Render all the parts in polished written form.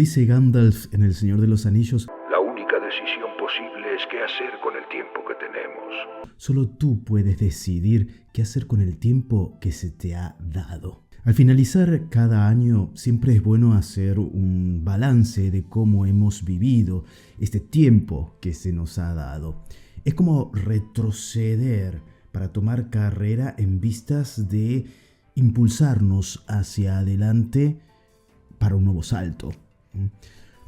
dice Gandalf en El Señor de los Anillos, la única decisión posible es qué hacer con el tiempo que tenemos. solo tú puedes decidir qué hacer con el tiempo que se te ha dado. Al finalizar cada año siempre es bueno hacer un balance de cómo hemos vivido este tiempo que se nos ha dado. Es como retroceder para tomar carrera en vistas de impulsarnos hacia adelante para un nuevo salto.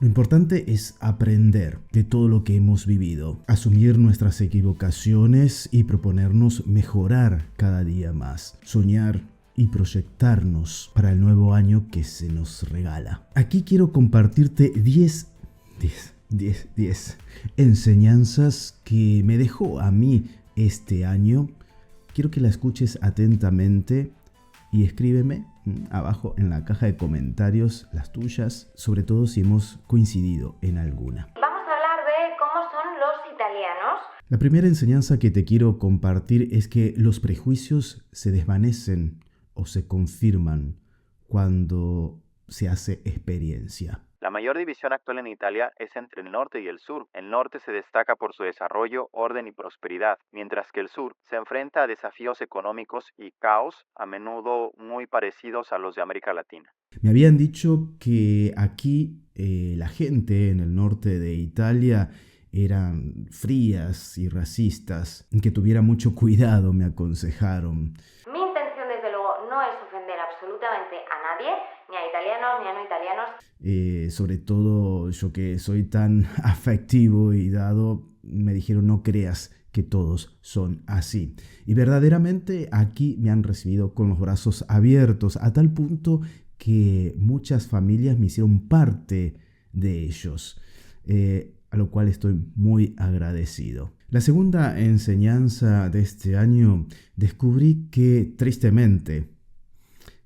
Lo importante es aprender de todo lo que hemos vivido, asumir nuestras equivocaciones y proponernos mejorar cada día más, soñar y proyectarnos para el nuevo año que se nos regala. Aquí quiero compartirte 10 enseñanzas que me dejó a mí este año. Quiero que la escuches atentamente y escríbeme abajo en la caja de comentarios las tuyas, sobre todo si hemos coincidido en alguna. Vamos a hablar de cómo son los italianos. La primera enseñanza que te quiero compartir es que los prejuicios se desvanecen o se confirman cuando se hace experiencia. La mayor división actual en Italia es entre el norte y el sur. El norte se destaca por su desarrollo, orden y prosperidad, mientras que el sur se enfrenta a desafíos económicos y caos, a menudo muy parecidos a los de América Latina. Me habían dicho que aquí la gente en el norte de Italia eran frías y racistas, que tuviera mucho cuidado, me aconsejaron. Mi intención, desde luego, no es ofender absolutamente a nadie, ni a italianos ni a no italianos. Sobre todo yo que soy tan afectivo y dado, me dijeron no creas que todos son así. Y verdaderamente aquí me han recibido con los brazos abiertos, a tal punto que muchas familias me hicieron parte de ellos, a lo cual estoy muy agradecido. La segunda enseñanza de este año, descubrí que tristemente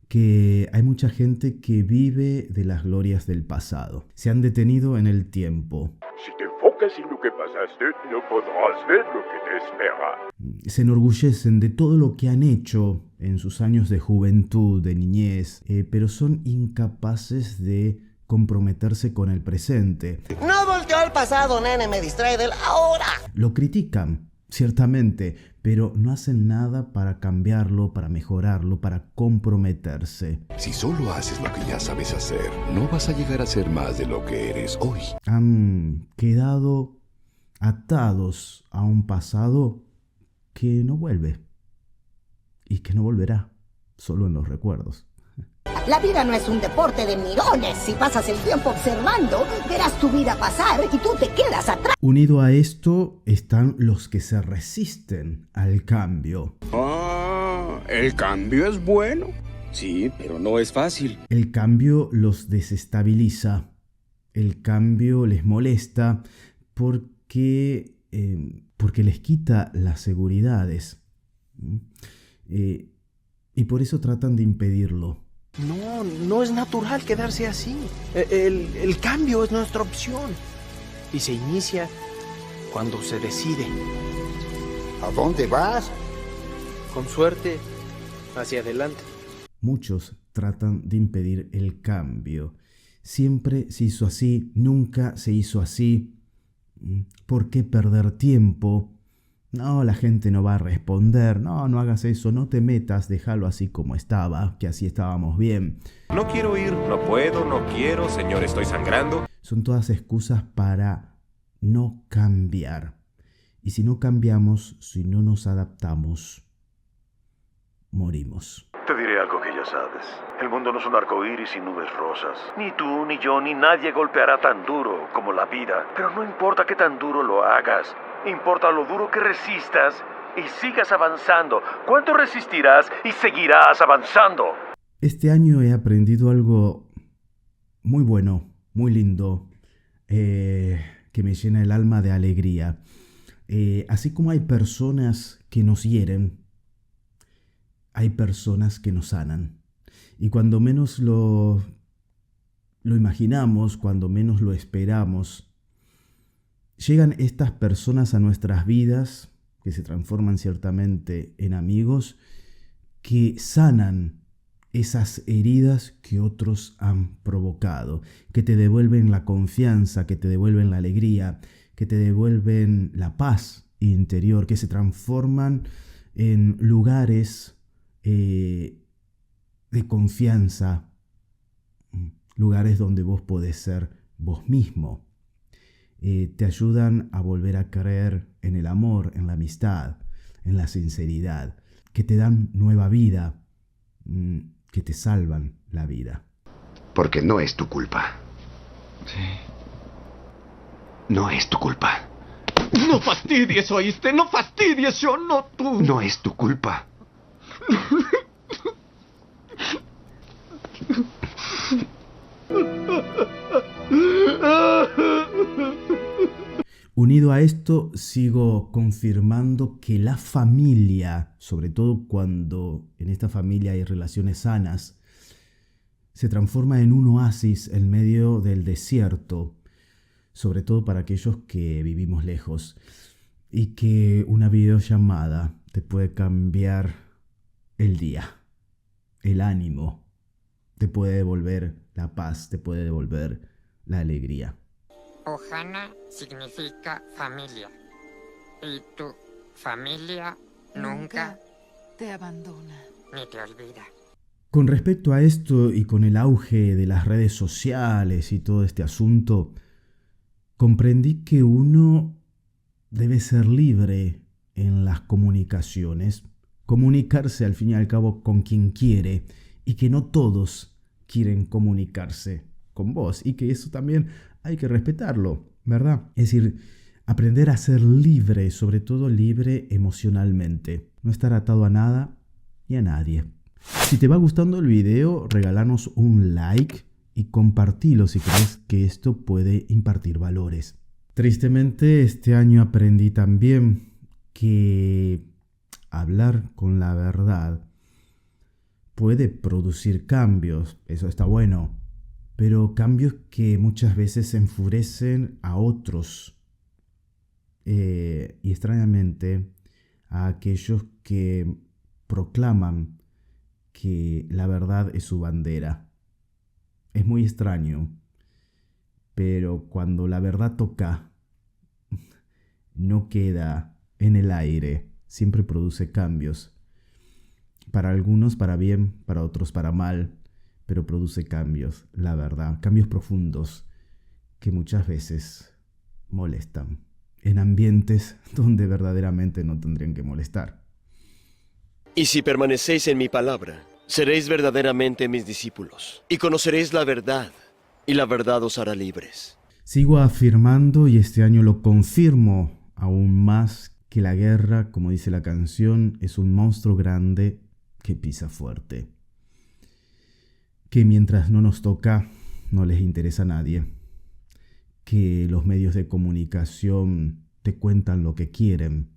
que hay mucha gente que vive de las glorias del pasado. Se han detenido en el tiempo. Si te enfocas en lo que pasaste, no podrás ver lo que te espera. Se enorgullecen de todo lo que han hecho en sus años de juventud, de niñez, pero son incapaces de comprometerse con el presente. No volteo al pasado, nene, me distrae del ahora. Lo critican, ciertamente, pero no hacen nada para cambiarlo, para mejorarlo, para comprometerse. Si solo haces lo que ya sabes hacer, no vas a llegar a ser más de lo que eres hoy. Han quedado atados a un pasado que no vuelve y que no volverá, solo en los recuerdos. La vida no es un deporte de mirones. Si pasas el tiempo observando, verás tu vida pasar y tú te quedas atrás. Unido a esto están los que se resisten al cambio. ¿El cambio es bueno? Sí, pero no es fácil. El cambio los desestabiliza. El cambio les molesta porque les quita las seguridades. Y por eso tratan de impedirlo. No es natural quedarse así. El cambio es nuestra opción. Y se inicia cuando se decide. ¿A dónde vas? Con suerte, hacia adelante. Muchos tratan de impedir el cambio. Siempre se hizo así, nunca se hizo así. ¿Por qué perder tiempo? No, la gente no va a responder. No hagas eso, no te metas, déjalo así como estaba, que así estábamos bien. No quiero ir, no puedo, no quiero, señor, estoy sangrando. Son todas excusas para no cambiar. Y si no cambiamos, si no nos adaptamos, morimos. Te diré algo que ya sabes. El mundo no es un arcoíris y nubes rosas. Ni tú, ni yo, ni nadie golpeará tan duro como la vida. Pero no importa qué tan duro lo hagas. Importa lo duro que resistas y sigas avanzando. ¿Cuánto resistirás y seguirás avanzando? Este año he aprendido algo muy bueno, muy lindo, que me llena el alma de alegría. Así como hay personas que nos hieren, hay personas que nos sanan. Y cuando menos lo imaginamos, cuando menos lo esperamos, llegan estas personas a nuestras vidas, que se transforman ciertamente en amigos, que sanan esas heridas que otros han provocado, que te devuelven la confianza, que te devuelven la alegría, que te devuelven la paz interior, que se transforman en lugares de confianza, lugares donde vos podés ser vos mismo. Te ayudan a volver a creer en el amor, en la amistad, en la sinceridad, que te dan nueva vida, que te salvan la vida. Porque no es tu culpa. Sí. No es tu culpa. No fastidies, ¿oíste? No fastidies, yo no tú. No es tu culpa. Unido a esto, sigo confirmando que la familia, sobre todo cuando en esta familia hay relaciones sanas, se transforma en un oasis en medio del desierto, sobre todo para aquellos que vivimos lejos, y que una videollamada te puede cambiar el día, el ánimo, te puede devolver la paz, te puede devolver la alegría. Ohana significa familia. Y tu familia nunca te abandona ni te olvida. Con respecto a esto y con el auge de las redes sociales y todo este asunto, comprendí que uno debe ser libre en las comunicaciones, comunicarse al fin y al cabo con quien quiere, y que no todos quieren comunicarse con vos, y que eso también hay que respetarlo, ¿verdad? Es decir, aprender a ser libre, sobre todo libre emocionalmente, no estar atado a nada ni a nadie. Si te va gustando el video, regálanos un like y compartilo si crees que esto puede impartir valores. Tristemente, este año aprendí también que hablar con la verdad puede producir cambios, eso está bueno, pero cambios que muchas veces enfurecen a otros y extrañamente a aquellos que proclaman que la verdad es su bandera. Es muy extraño, pero cuando la verdad toca, no queda en el aire, siempre produce cambios. Para algunos para bien, para otros para mal, pero produce cambios, la verdad, cambios profundos que muchas veces molestan, en ambientes donde verdaderamente no tendrían que molestar. Y si permanecéis en mi palabra, seréis verdaderamente mis discípulos, y conoceréis la verdad, y la verdad os hará libres. Sigo afirmando, y este año lo confirmo aún más, que la guerra, como dice la canción, es un monstruo grande que pisa fuerte. Que mientras no nos toca, no les interesa a nadie. Que los medios de comunicación te cuentan lo que quieren.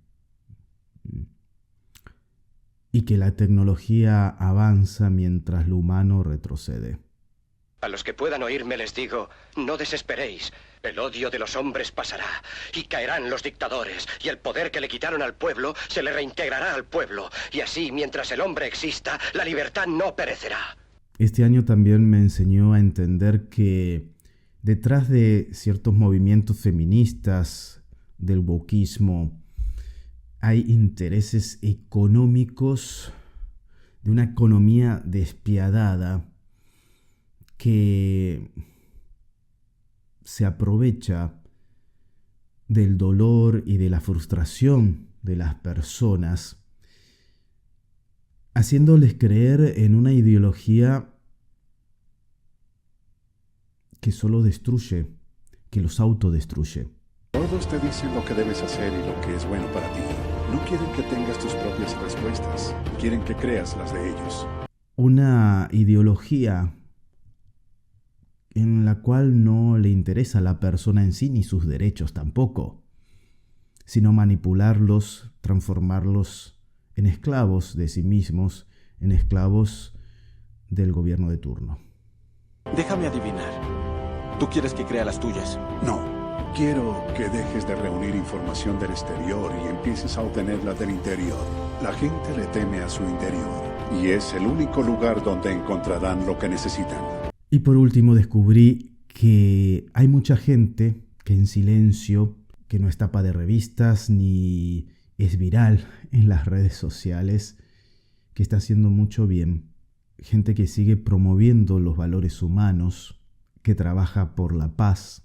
Y que la tecnología avanza mientras lo humano retrocede. A los que puedan oírme les digo, no desesperéis. El odio de los hombres pasará, y caerán los dictadores, y el poder que le quitaron al pueblo se le reintegrará al pueblo. Y así, mientras el hombre exista, la libertad no perecerá. Este año también me enseñó a entender que detrás de ciertos movimientos feministas, del wokismo, hay intereses económicos de una economía despiadada que se aprovecha del dolor y de la frustración de las personas, haciéndoles creer en una ideología que solo destruye, que los autodestruye. Todos te dicen lo que debes hacer y lo que es bueno para ti. No quieren que tengas tus propias respuestas, quieren que creas las de ellos. Una ideología en la cual no le interesa a la persona en sí ni sus derechos tampoco, sino manipularlos, transformarlos en esclavos de sí mismos, en esclavos del gobierno de turno. Déjame adivinar. ¿Tú quieres que crea las tuyas? No. Quiero que dejes de reunir información del exterior y empieces a obtenerla del interior. La gente le teme a su interior. y es el único lugar donde encontrarán lo que necesitan. Y por último descubrí que hay mucha gente que en silencio, que no es tapa de revistas ni es viral en las redes sociales, que está haciendo mucho bien. Gente que sigue promoviendo los valores humanos, que trabaja por la paz,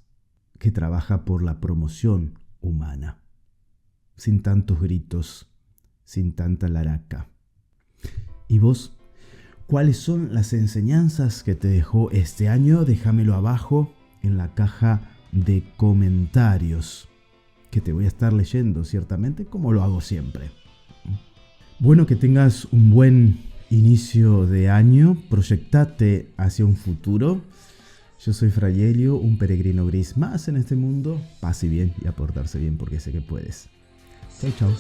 que trabaja por la promoción humana, sin tantos gritos, sin tanta laraca. ¿Y vos? ¿Cuáles son las enseñanzas que te dejó este año? Déjamelo abajo en la caja de comentarios, que te voy a estar leyendo ciertamente, como lo hago siempre. Bueno, que tengas un buen inicio de año, proyectate hacia un futuro. Yo soy Fray Helio, un peregrino gris más en este mundo. Pase bien y a portarse bien porque sé que puedes. Chau, chau.